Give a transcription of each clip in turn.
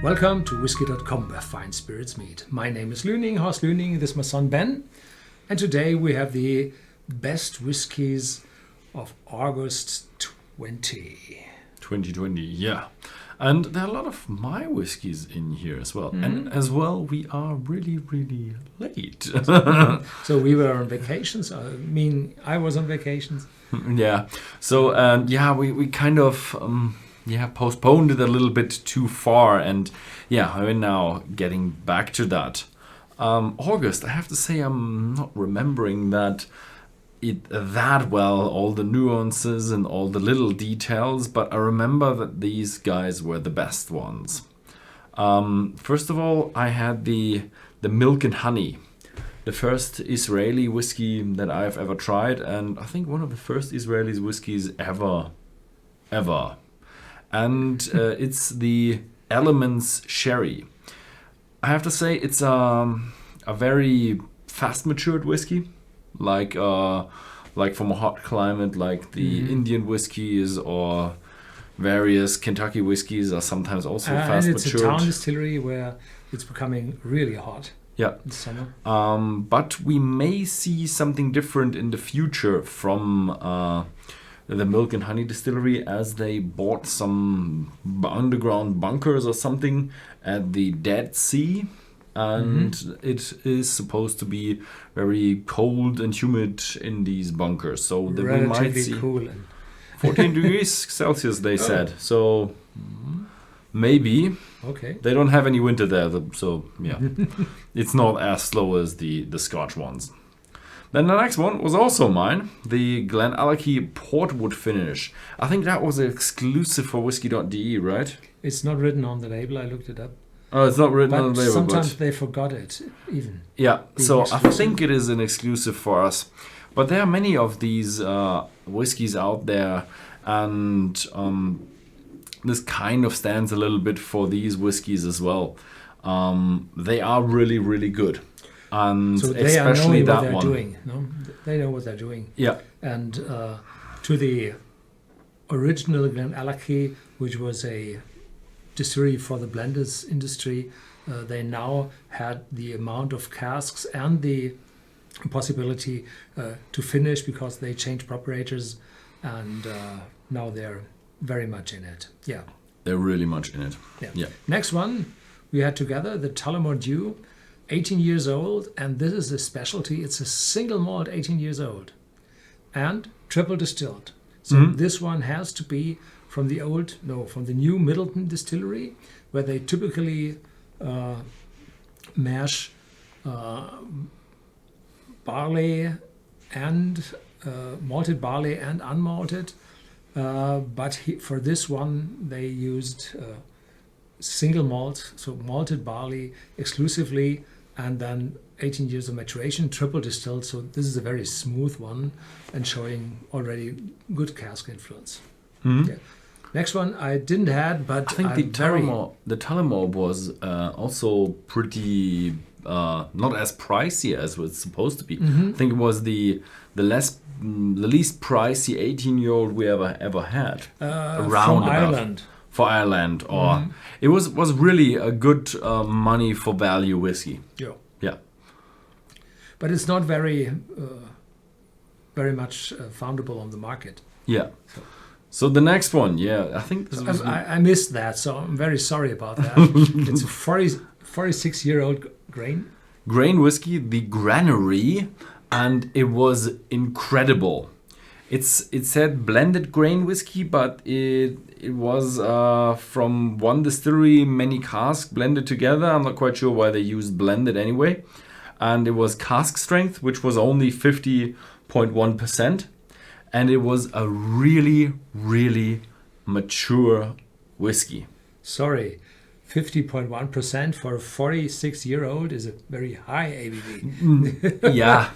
Welcome to Whisky.com, where fine spirits meet. My name is Luening, Horst Luening, this is my son Ben, and today we have the best whiskies of August 2020, yeah. And there are a lot of my whiskies in here as well. And as well, we are really, really late. So we were on vacations. I was on vacations. Yeah. So, we kind of postponed it a little bit too far. And yeah, we're now getting back to that. August, I have to say, I'm not remembering that well, all the nuances and all the little details, but I remember that these guys were the best ones. First of all, I had the milk and honey, the first Israeli whiskey that I've ever tried, and I think one of the first Israeli whiskeys ever. And it's the Elements Sherry. I have to say it's a very fast matured whiskey. Like from a hot climate, like the Indian whiskeys or various Kentucky whiskeys are sometimes also fast and it's matured. a town distillery where it's becoming really hot. Yeah. This summer. But we may see something different in the future from the Milk and Honey Distillery, as they bought some underground bunkers or something at the Dead Sea. And it is supposed to be very cold and humid in these bunkers. So we might see cool 14 degrees Celsius, they said. So maybe they don't have any winter there. So yeah, it's not as slow as the Scotch ones. Then the next one was also mine, the GlenAllachie Portwood finish. I think that was exclusive for Whisky.de, right? It's not written on the label. I looked it up. Oh, it's not written on the label. Sometimes they forgot it, even. Yeah, so I think it is an exclusive for us. But there are many of these whiskies out there, and this kind of stands a little bit for these whiskies as well. They are really, really good. And so they especially are knowing that what they're one. doing. No? They know what they're doing. Yeah. And to the original GlenAllachie, which was a distillery for the blenders industry, they now had the amount of casks and the possibility to finish, because they changed proprietors, and now they're very much in it. Yeah, they're really much in it. Yeah. Next one we had together, the Tullamore Dew, 18 years old, and this is a specialty. It's a single malt, 18 years old, and triple distilled. So this one has to be from the new Middleton distillery, where they typically mash barley and malted barley and unmalted. But for this one, they used single malt, so malted barley exclusively, and then 18 years of maturation, triple distilled. So this is a very smooth one and showing already good cask influence. Yeah. Next one I didn't had, but I think the Tullamore was also pretty not as pricey as it was supposed to be. I think it was the least pricey 18-year-old we ever had from Ireland. For Ireland, or it was really a good money for value whiskey. Yeah. But it's not very much foundable on the market. Yeah. So the next one, I think this was... I missed that, so I'm very sorry about that. It's a 46-year-old grain whiskey, the Granary, and it was incredible. It said blended grain whiskey, but it was from one distillery, many casks blended together. I'm not quite sure why they used blended anyway. And it was cask strength, which was only 50.1%. And it was a really, really mature whiskey. Sorry, 50.1% for a 46-year-old is a very high ABV. Yeah,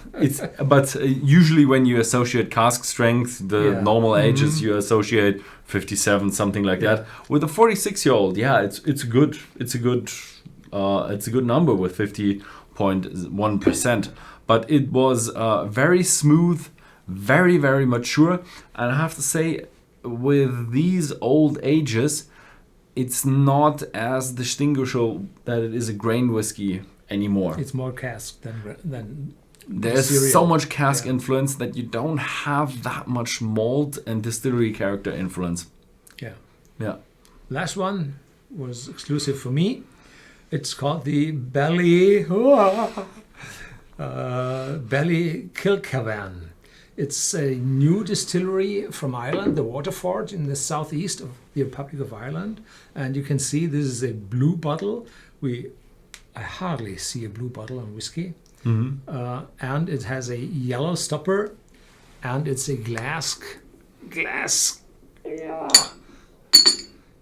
but usually when you associate cask strength, the normal ages you associate 57, something like that. With a 46-year-old, it's good. It's a good number with 50.1%. But it was very smooth, very, very mature. And I have to say, with these old ages, it's not as distinguishable that it is a grain whiskey anymore. It's more cask than There's cereal. so much cask influence that you don't have that much malt and distillery character influence. Yeah. Yeah. Last one was exclusive for me. It's called the Belly Kilcavan. It's a new distillery from Ireland, the Waterford, in the southeast of the Republic of Ireland. And you can see this is a blue bottle. I hardly see a blue bottle on whiskey. And it has a yellow stopper, and it's a glass.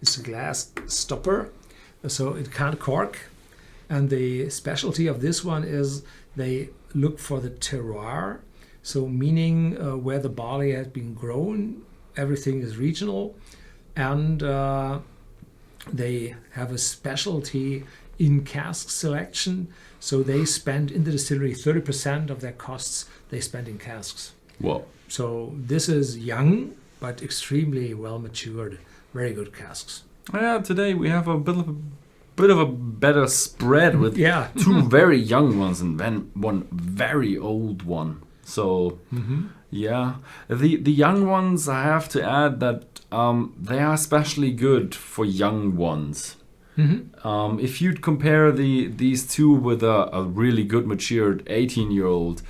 It's a glass stopper, so it can't cork. And the specialty of this one is they look for the terroir, so meaning where the barley has been grown. Everything is regional, and they have a specialty in cask selection. So they spend in the distillery 30% of their costs they spend in casks. Wow. So this is young but extremely well matured, very good casks. Yeah, today we have a bit of a better spread with Yeah. two very young ones and then one very old one. So yeah, the young ones, I have to add that they are especially good for young ones. If you'd compare these two with a really good matured 18-year-old,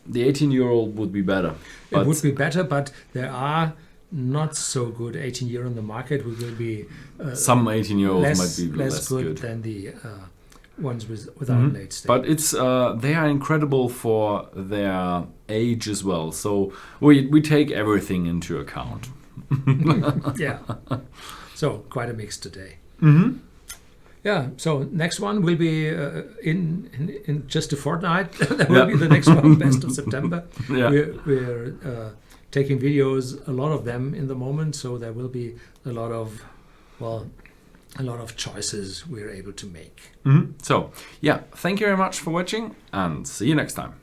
the 18-year-old would be better. It would be better, but there are not so good 18-year on the market. We will be some 18-year-olds might be less good than the ones without late stage. But it's they are incredible for their age as well. So we take everything into account. Yeah. So quite a mix today. Yeah. So next one will be in just a fortnight. That will be the next one, best of September. Yeah. We're taking videos, a lot of them in the moment. So there will be a lot of choices we're able to make. So yeah, thank you very much for watching, and see you next time.